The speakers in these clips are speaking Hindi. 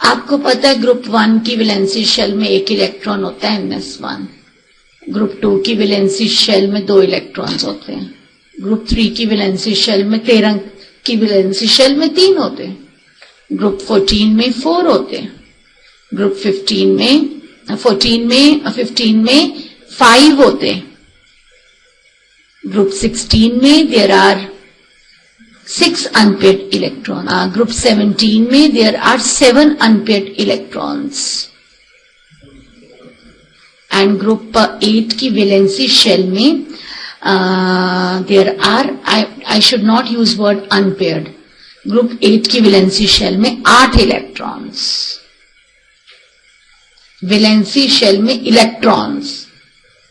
आपको पता है ग्रुप 1 की वैलेंसी शेल में 1 इलेक्ट्रॉन होता है NS1, ग्रुप 2 की वैलेंसी शेल में 2 इलेक्ट्रॉन्स होते हैं, ग्रुप 3 की वैलेंसी शेल में 13 की वैलेंसी शेल में 3 होते हैं, ग्रुप 14 में 4 होते हैं, ग्रुप 15 में 5 होते हैं, ग्रुप 16 में there are 6 unpaired electron. Group 17 में there are 7 unpaired electrons. And group 8 की valency shell में there are, I should not use word unpaired. Group 8 की valency shell में 8 electrons. Valency shell में electrons.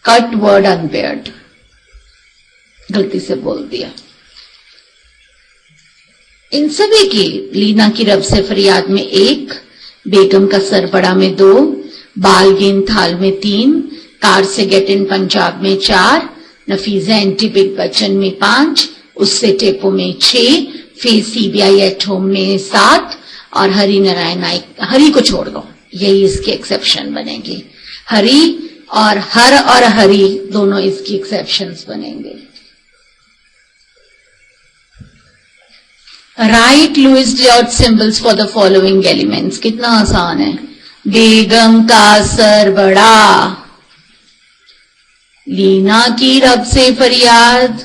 Cut word unpaired. गलती से बोल दिया. इन सभी की लीना की रब से फरियाद में 1, बेगम का सरबड़ा में 2, बालगेन थाल में 3, कार से गेट इन पंजाब में 4, नफीजा एंटी बिग बच्चन में 5, उससे टेपो में 6, फेस CBI एट होम में 7 और हरि नारायण नाइक, हरि को छोड़ दो, यही इसकी एक्सेप्शन बनेगी. हरि और हर और हरि दोनों इसकी एक्सेप्शंस बनेंगे. Right Louis dot symbols for the following elements. कितना आसान है. बेगम का सर बड़ा, लीना की रब से फरियाद,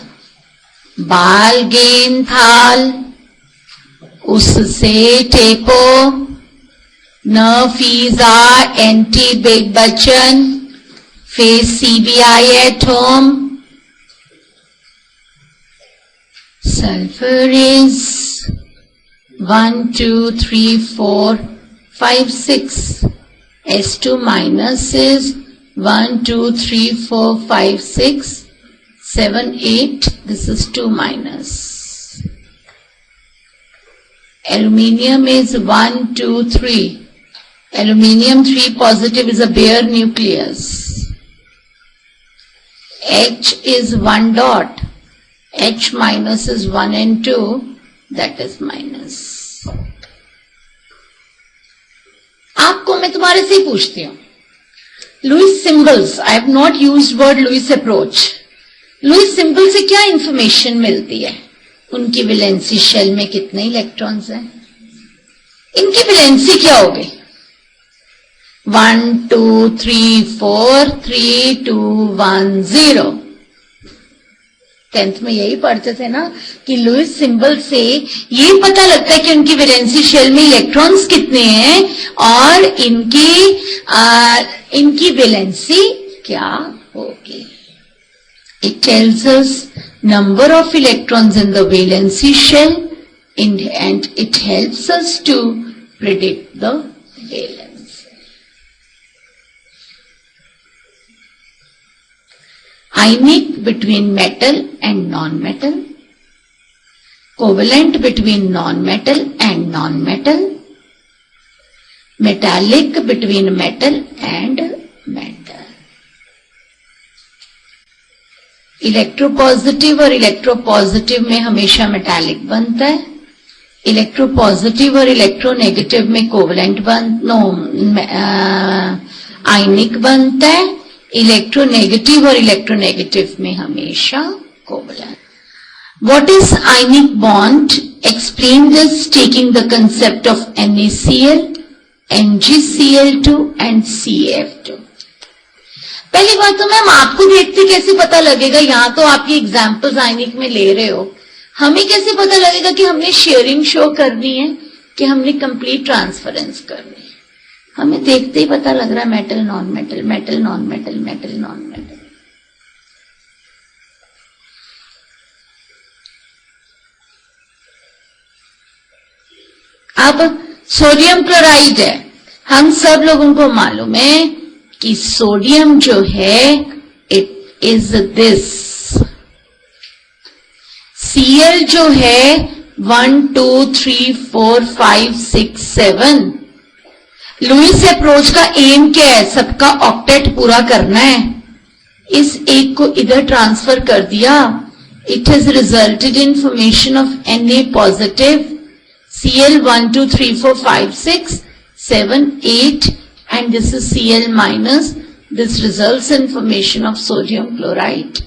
बालगेन थाल, उससे टेपो, नफीजा एंटी big Bachchan, face CBI at home, sulphur is 1 2 3 4 5 6, S2 minus is 1 2 3 4 5 6 7 8, this is 2 minus. Aluminium is 1 2 3, aluminium 3 positive is a bare nucleus. H is 1 dot, H minus is 1 and 2, that is minus. आपको मैं तुम्हारे से ही पूछती हूं. Lewis symbols, I have not used word Lewis approach. Lewis symbol से क्या इंफॉर्मेशन मिलती है? उनकी वैलेंसी शेल में कितने इलेक्ट्रॉन्स हैं? इनकी वैलेंसी क्या होगी? 1 2 3 4 3 2 1 0. 10th में यही पढ़ते थे ना कि लुइस सिंबल से ये पता लगता है कि उनकी वैलेंसी शेल में इलेक्ट्रॉन्स कितने हैं और इनकी वैलेंसी क्या होगी. It tells us number of electrons in the valency shell and it helps us to predict the valency. Ionic between metal and non-metal, covalent between non-metal and non-metal, metallic between metal and metal. Electropositive और इलेक्ट्रोपॉजिटिव में हमेशा मेटालिक बनता है. इलेक्ट्रोपॉजिटिव और इलेक्ट्रोनेगेटिव में कोवलेंट आयनिक बनता है. इलेक्ट्रोनेगेटिव और इलेक्ट्रोनेगेटिव में हमेशा covalent. What is ionic bond? Explain this taking the concept of NaCl, NgCl2 and CF2. पहली बात तो मैम आपको देखते कैसे पता लगेगा? यहां तो आपकी एग्जाम्पल्स आयनिक में ले रहे हो, हमें कैसे पता लगेगा कि हमने शेयरिंग शो करनी है कि हमने कंप्लीट ट्रांसफरेंस करनी है? हमें देखते ही पता लग रहा है metal non metal, metal non metal, metal non metal. अब सोडियम क्लोराइड है, हम सब लोगों को मालूम है कि सोडियम जो है इट इज दिस. Cl जो है 1 2 3 4 5 6 7. लुइस अप्रोच का एम क्या है? सबका ऑक्टेट पूरा करना है. इस एक को इधर ट्रांसफर कर दिया. It has resulted in formation of Na positive, Cl 1 2 3 4 5 6, 7, 8, and this is Cl minus. This results in formation of sodium chloride.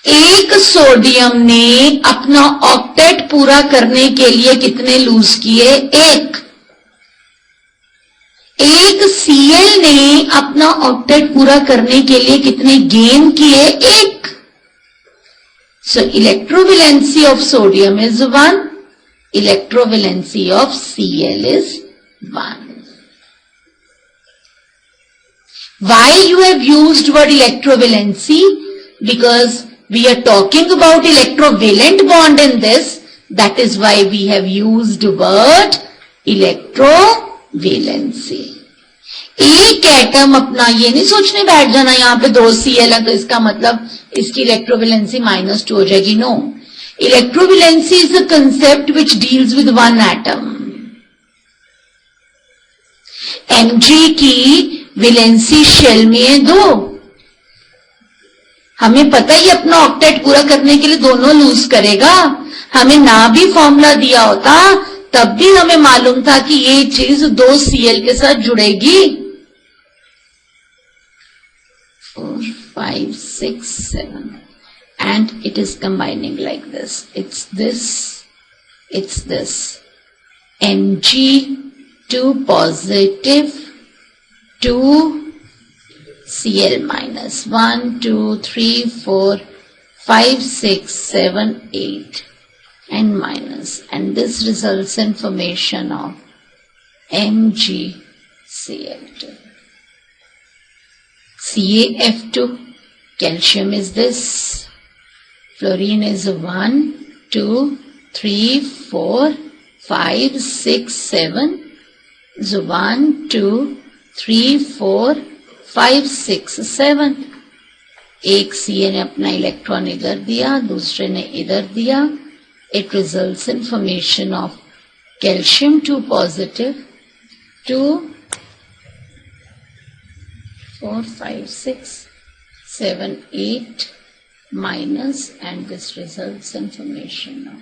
एक सोडियम ने अपना ऑक्टेट पूरा करने के लिए कितने लूज किए? एक Cl ने अपना ऑक्टेट पूरा करने के लिए कितने गेन किए? एक. So electrovalency of sodium is 1, electrovalency of Cl is 1. Why you have used word electrovalency? Because we are talking about electrovalent bond in this. That is why we have used word electrovalency. एक एटम अपना, ये नहीं सोचने बैठ जाना यहाँ पे 2 Cl है तो इसका मतलब इसकी इलेक्ट्रोवेलेंसी -2 हो जाएगी. No, electrovalency is a concept which deals with one atom. Mg की वेलेंसी शेल में है 2. हमें पता ही अपना ऑक्टेट पूरा करने के लिए दोनों लूज करेगा. हमें ना भी फॉर्मूला दिया होता तब भी हमें मालूम था कि ये चीज 2 Cl के साथ जुड़ेगी. 4, 5, 6, 7 and it is combining like this. It's this. Mg2 positive 2 Cl minus 1, 2, 3, 4, 5, 6, 7, 8 and minus, and this results in formation of MgCl2. CaF2, calcium is this, fluorine is 1, 2, 3, 4, 5, 6, 7, so 1, 2, 3, 4, 5, 6, 7. एक Ca ने अपना इलेक्ट्रॉन इधर दिया, दूसरे ने इधर दिया. It results in formation of calcium 2 positive 2, 4, 5, 6, 7, 8 minus, and this results in formation of.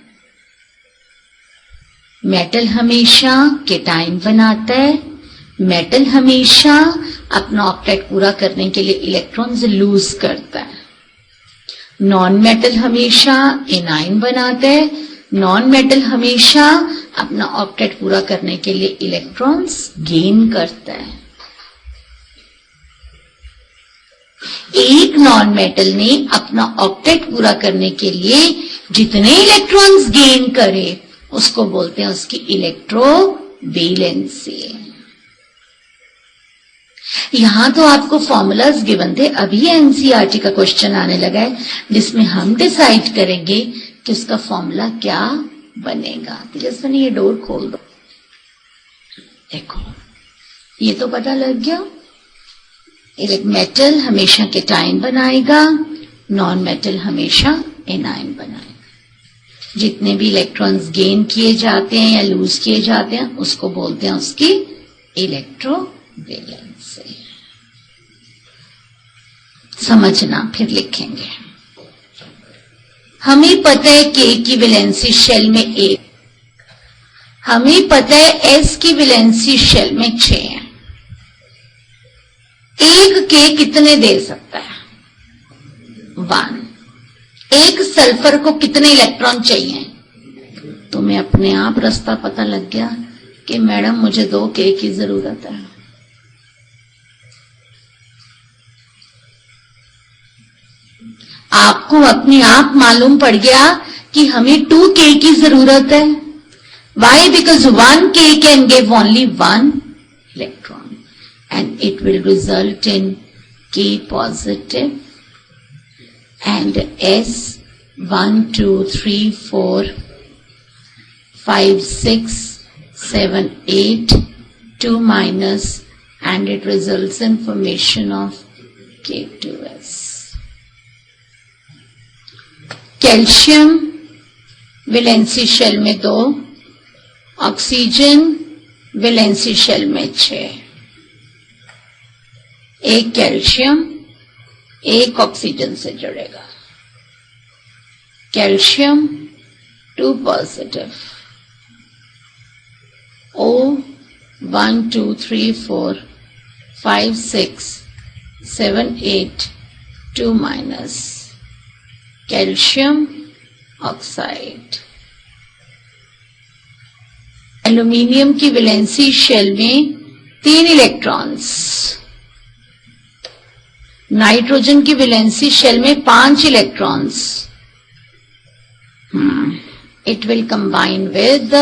Metal हमेशा केटाइन बनाता है. मेटल हमेशा अपना ऑक्टेट पूरा करने के लिए इलेक्ट्रॉन्स लूज करता है. नॉन मेटल हमेशा एनाइन बनाता है. नॉन मेटल हमेशा अपना ऑक्टेट पूरा करने के लिए इलेक्ट्रॉन्स गेन करता है. एक नॉन मेटल ने अपना ऑक्टेट पूरा करने के लिए जितने इलेक्ट्रॉन्स गेन करे उसको बोलते हैं उसकी इलेक्ट्रोवेलेंसी. यहां तो आपको फॉर्मूलाज गिवन थे. अभी एनसीईआरटी का क्वेश्चन आने लगा है जिसमें हम डिसाइड करेंगे कि उसका फॉर्मूला क्या बनेगा. तेजस्वी ने ये डोर खोल दो. देखो ये तो पता लग गया. मेटल हमेशा केटाइन बनाएगा, नॉन मेटल हमेशा एनाइन बनाएगा. जितने भी इलेक्ट्रॉन्स गेन किए जाते हैं या लूज किए जाते हैं उसको बोलते हैं उसकी इलेक्ट्रोवेलेंसी. समझना, फिर लिखेंगे. हमें पता है के की वैलेंसी शेल में 1. हमें पता है एस की वैलेंसी शेल में 6 है. एक के कितने दे सकता है? 1. एक सल्फर को कितने इलेक्ट्रॉन चाहिए? तो मैं अपने आप रास्ता पता लग गया कि मैडम मुझे 2 के की जरूरत है. आपको अपने आप मालूम पड़ गया कि हमें 2 के की जरूरत है. Why? Because 1 K can give only 1 electron and it will result in K positive and S 1, 2, 3, 4, 5, 6, 7, 8, 2 minus, and it results in formation of K2S. Calcium valency shell में 2, ऑक्सीजन वैलेंसी शेल में 6. एक कैल्शियम एक ऑक्सीजन से जुड़ेगा. Calcium 2 positive. O 1 2 3 4 5 6 7 8 2 minus. Calcium oxide. Aluminium की वैलेंसी शेल में 3 इलेक्ट्रॉन्स. नाइट्रोजन की वैलेंसी शेल में 5 electrons. It will combine with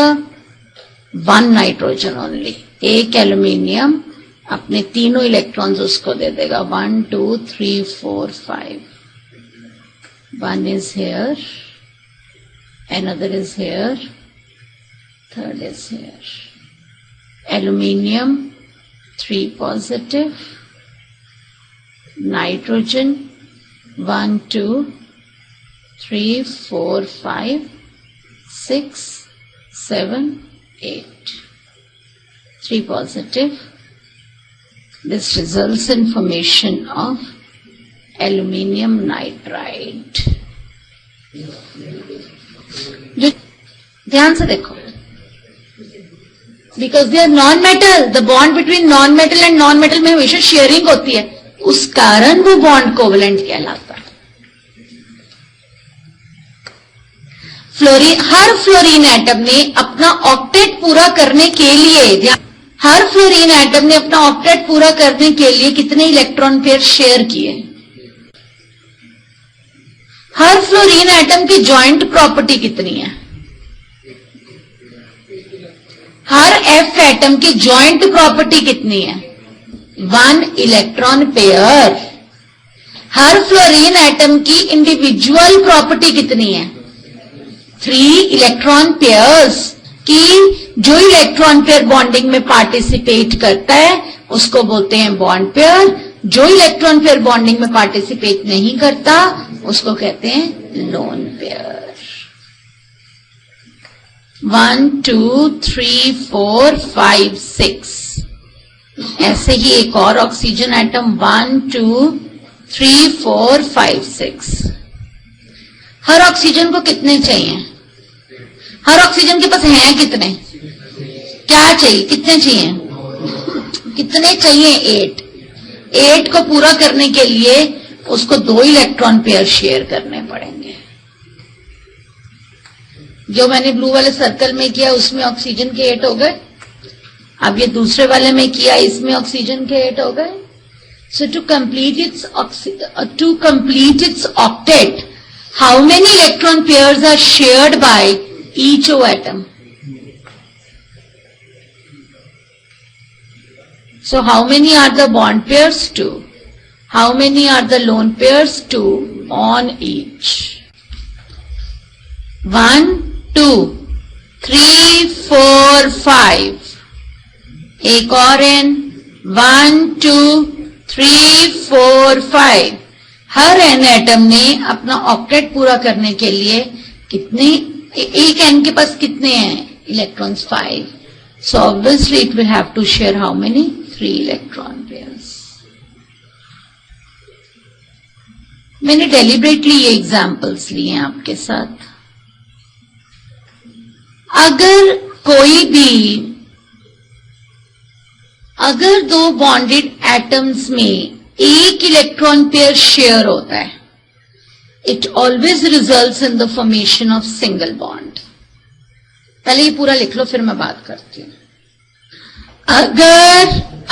1 nitrogen only. एक एल्यूमिनियम अपने तीनों इलेक्ट्रॉन्स उसको दे देगा. 1 2 3 4 5. 1 is here, another is here, third is here. Aluminium 3 positive, nitrogen 1 2 3 4 5 6 7 8. 3 positive. This results in formation of aluminium nitride. ध्यान से देखो. Because they are non-metal, the bond between non-metal and non-metal में हमेशा शेयरिंग होती है, उस कारण वो बॉन्ड कोवेलेंट कहलाता है. हर फ्लोरीन एटम ने अपना ऑक्टेट पूरा करने के लिए, हर फ्लोरीन एटम ने अपना ऑक्टेट पूरा करने के लिए कितने इलेक्ट्रॉन पेयर शेयर किए? हर फ्लोरीन एटम की जॉइंट प्रॉपर्टी कितनी है? हर एफ एटम की जॉइंट प्रॉपर्टी कितनी है? 1 इलेक्ट्रॉन पेयर. हर फ्लोरीन एटम की इंडिविजुअल प्रॉपर्टी कितनी है? 3 इलेक्ट्रॉन पेयर्स. की जो इलेक्ट्रॉन पेयर बॉन्डिंग में पार्टिसिपेट करता है उसको बोलते हैं बॉन्ड पेयर. जो इलेक्ट्रॉन पेयर बॉन्डिंग में पार्टिसिपेट नहीं करता उसको कहते हैं लोन पेयर. 1 2 3 4 5 6. ऐसे ही एक और ऑक्सीजन एटम 1 2 3 4 5 6. हर ऑक्सीजन को कितने चाहिए? हर ऑक्सीजन के पास हैं कितने? क्या चाहिए? कितने चाहिए? कितने चाहिए? 8. 8 को पूरा करने के लिए उसको 2 इलेक्ट्रॉन पेयर शेयर करने पड़ेंगे. जो मैंने ब्लू वाले सर्कल में किया उसमें ऑक्सीजन के 8 हो गए. अब ये दूसरे वाले में किया, इसमें ऑक्सीजन के 8 हो गए. So to complete its octet, how many electron pairs are shared by each atom? So how many are the bond pairs? 2. How many are the lone pairs? 2 on each. 1 2 3 4 5. एक और n. 1 2 3 4 5. हर एन एटम ने अपना ऑक्टेट पूरा करने के लिए कितने, एक एन के पास कितने हैं electrons? 5. So obviously it will have to share how many? 3 electron pairs. मैंने डेलिबरेटली ये एग्जांपल्स लिए हैं आपके साथ. अगर 2 बॉन्डेड एटम्स में एक इलेक्ट्रॉन पेयर शेयर होता है, it always results in the formation of single bond. पहले ये पूरा लिख लो फिर मैं बात करती हूं. अगर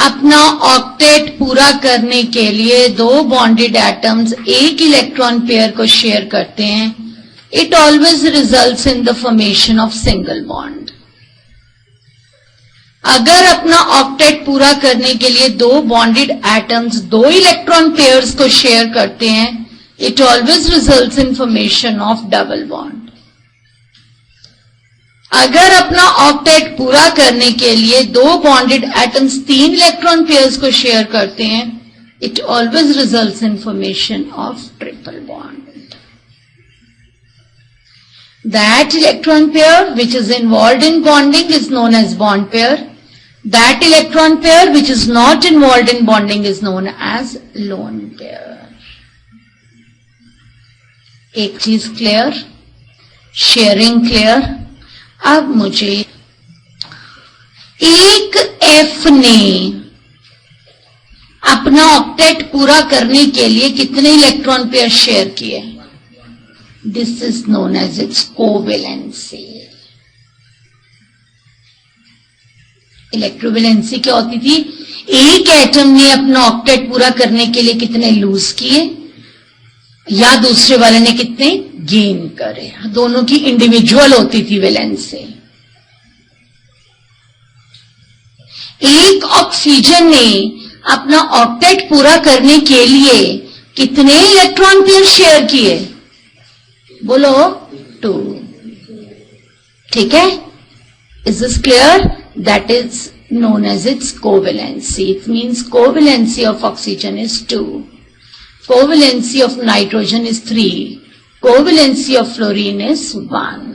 अपना ऑक्टेट पूरा करने के लिए 2 बॉन्डेड एटम्स एक इलेक्ट्रॉन पेयर को शेयर करते हैं, it always results in the formation of single bond. अगर अपना ऑक्टेट पूरा करने के लिए 2 बॉन्डेड एटम्स 2 इलेक्ट्रॉन पेयर्स को शेयर करते हैं, it always results in formation of double bond. अगर अपना ऑक्टेट पूरा करने के लिए 2 बॉन्डेड एटम्स 3 इलेक्ट्रॉन पेयर्स को शेयर करते हैं, it always results in formation of triple bond. That electron pair which is involved in bonding is known as bond pair. That electron pair which is not involved in bonding is known as lone pair. एक चीज क्लियर, शेयरिंग क्लियर? अब मुझे एक F ने अपना ऑक्टेट पूरा करने के लिए कितने इलेक्ट्रॉन पेयर शेयर किए? This is known as its covalency. Electrovalency क्या होती थी? एक एटम ने अपना ऑक्टेट पूरा करने के लिए कितने लूज किए या दूसरे वाले ने कितने गेन करे। दोनों की इंडिविजुअल होती थी वैलेंसी। एक ऑक्सीजन ने अपना ऑक्टेट पूरा करने के लिए कितने इलेक्ट्रॉन पेयर शेयर किए? बोलो 2। ठीक है? Is this clear? That is known as its covalency. It means covalency of oxygen is 2. Covalency of nitrogen is 3. Covalency of fluorine is 1.